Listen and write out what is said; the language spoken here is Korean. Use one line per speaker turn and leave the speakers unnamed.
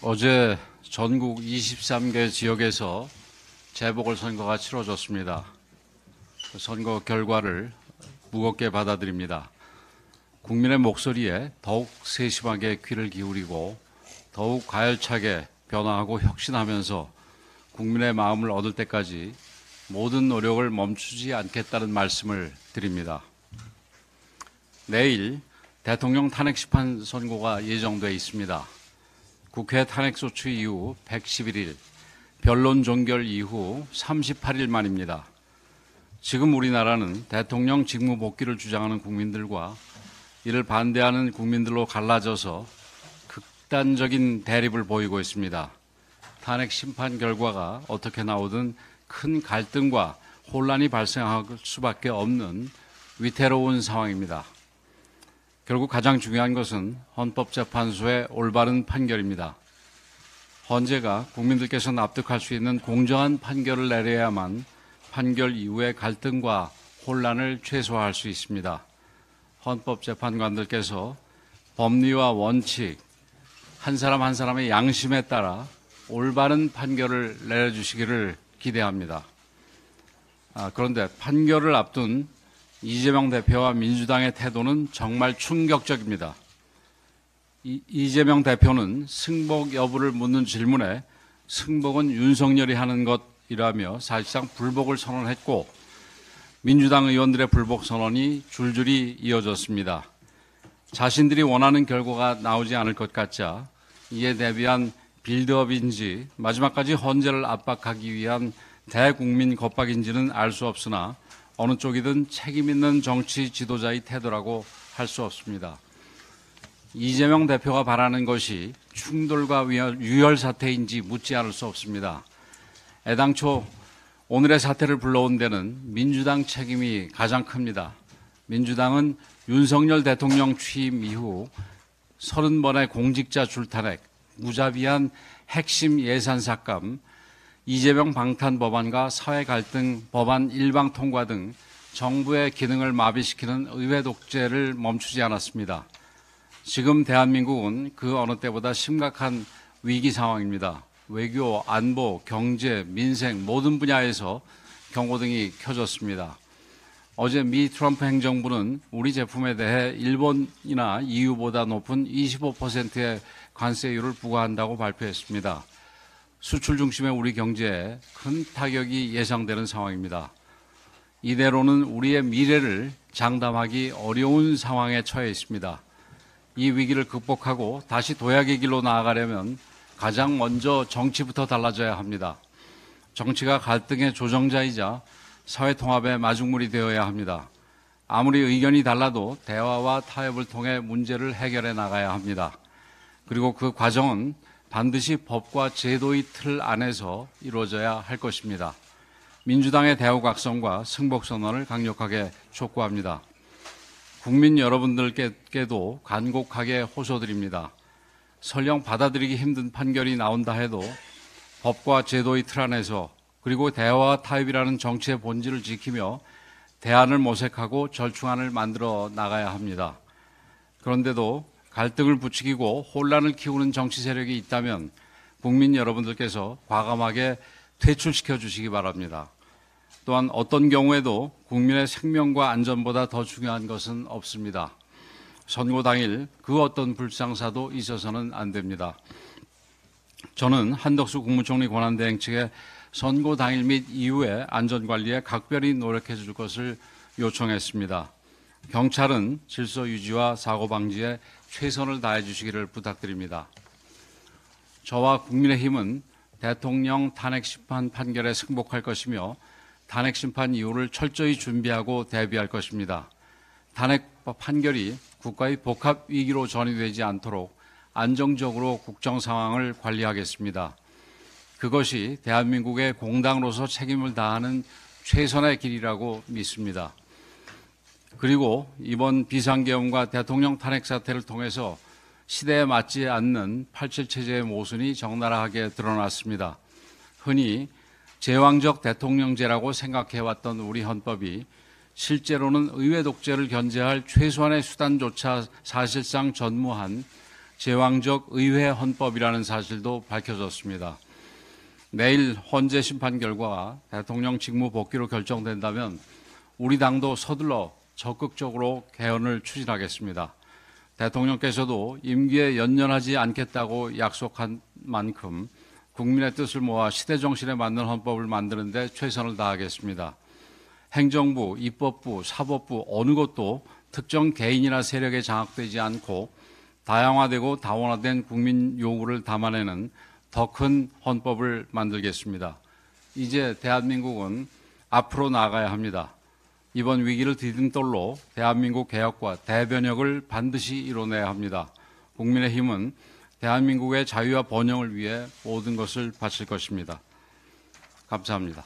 어제 전국 23개 지역에서 재보궐선거가 치러졌습니다. 선거 결과를 무겁게 받아들입니다. 국민의 목소리에 더욱 세심하게 귀를 기울이고 더욱 가열차게 변화하고 혁신하면서 국민의 마음을 얻을 때까지 모든 노력을 멈추지 않겠다는 말씀을 드립니다. 내일 대통령 탄핵심판 선고가 예정돼 있습니다. 국회 탄핵소추 이후 111일, 변론 종결 이후 38일 만입니다. 지금 우리나라는 대통령 직무 복귀를 주장하는 국민들과 이를 반대하는 국민들로 갈라져서 극단적인 대립을 보이고 있습니다. 탄핵 심판 결과가 어떻게 나오든 큰 갈등과 혼란이 발생할 수밖에 없는 위태로운 상황입니다. 결국 가장 중요한 것은 헌법재판소의 올바른 판결입니다. 헌재가 국민들께서 납득할 수 있는 공정한 판결을 내려야만 판결 이후의 갈등과 혼란을 최소화할 수 있습니다. 헌법재판관들께서 법리와 원칙, 한 사람 한 사람의 양심에 따라 올바른 판결을 내려주시기를 기대합니다. 그런데 판결을 앞둔 이재명 대표와 민주당의 태도는 정말 충격적입니다. 이재명 대표는 승복 여부를 묻는 질문에 승복은 윤석열이 하는 것이라며 사실상 불복을 선언했고 민주당 의원들의 불복 선언이 줄줄이 이어졌습니다. 자신들이 원하는 결과가 나오지 않을 것 같자 이에 대비한 빌드업인지 마지막까지 헌재를 압박하기 위한 대국민 겁박인지는 알 수 없으나 어느 쪽이든 책임 있는 정치 지도자의 태도라고 할 수 없습니다. 이재명 대표가 바라는 것이 충돌과 유혈 사태인지 묻지 않을 수 없습니다. 애당초 오늘의 사태를 불러온 데는 민주당 책임이 가장 큽니다. 민주당은 윤석열 대통령 취임 이후 30번의 공직자 줄탄핵, 무자비한 핵심 예산 삭감, 이재명 방탄 법안과 사회 갈등 법안 일방 통과 등 정부의 기능을 마비시키는 의회 독재를 멈추지 않았습니다. 지금 대한민국은 그 어느 때보다 심각한 위기 상황입니다. 외교, 안보, 경제, 민생 모든 분야에서 경고등이 켜졌습니다. 어제 미 트럼프 행정부는 우리 제품에 대해 일본이나 EU보다 높은 25%의 관세율을 부과한다고 발표했습니다. 수출 중심의 우리 경제에 큰 타격이 예상되는 상황입니다. 이대로는 우리의 미래를 장담하기 어려운 상황에 처해 있습니다. 이 위기를 극복하고 다시 도약의 길로 나아가려면 가장 먼저 정치부터 달라져야 합니다. 정치가 갈등의 조정자이자 사회통합의 마중물이 되어야 합니다. 아무리 의견이 달라도 대화와 타협을 통해 문제를 해결해 나가야 합니다. 그리고 그 과정은 반드시 법과 제도의 틀 안에서 이루어져야 할 것입니다. 민주당의 대우각성과 승복선언을 강력하게 촉구합니다. 국민 여러분들께도 간곡하게 호소드립니다. 설령 받아들이기 힘든 판결이 나온다 해도 법과 제도의 틀 안에서 그리고 대화와 타협이라는 정치의 본질을 지키며 대안을 모색하고 절충안을 만들어 나가야 합니다. 그런데도 갈등을 부추기고 혼란을 키우는 정치 세력이 있다면 국민 여러분들께서 과감하게 퇴출시켜 주시기 바랍니다. 또한 어떤 경우에도 국민의 생명과 안전보다 더 중요한 것은 없습니다. 선거 당일 그 어떤 불상사도 있어서는 안 됩니다. 저는 한덕수 국무총리 권한대행 측에 선거 당일 및 이후에 안전관리에 각별히 노력해 줄 것을 요청했습니다. 경찰은 질서 유지와 사고 방지에 최선을 다해 주시기를 부탁드립니다. 저와 국민의힘은 대통령 탄핵 심판 판결에 승복할 것이며 탄핵 심판 이후를 철저히 준비하고 대비할 것입니다. 탄핵 판결이 국가의 복합 위기로 전이되지 않도록 안정적으로 국정 상황을 관리하겠습니다. 그것이 대한민국의 공당으로서 책임을 다하는 최선의 길이라고 믿습니다. 그리고 이번 비상계엄과 대통령 탄핵 사태를 통해서 시대에 맞지 않는 87 체제의 모순이 적나라하게 드러났습니다. 흔히 제왕적 대통령제라고 생각해왔던 우리 헌법이 실제로는 의회 독재를 견제할 최소한의 수단조차 사실상 전무한 제왕적 의회 헌법이라는 사실도 밝혀졌습니다. 내일 헌재 심판 결과가 대통령 직무 복귀로 결정된다면 우리 당도 서둘러 적극적으로 개헌을 추진하겠습니다. 대통령께서도 임기에 연연하지 않겠다고 약속한 만큼 국민의 뜻을 모아 시대 정신에 맞는 헌법을 만드는 데 최선을 다하겠습니다. 행정부, 입법부, 사법부 어느 것도 특정 개인이나 세력에 장악되지 않고 다양화되고 다원화된 국민 요구를 담아내는 더 큰 헌법을 만들겠습니다. 이제 대한민국은 앞으로 나아가야 합니다. 이번 위기를 디딤돌로 대한민국 개혁과 대변혁을 반드시 이뤄내야 합니다. 국민의힘은 대한민국의 자유와 번영을 위해 모든 것을 바칠 것입니다. 감사합니다.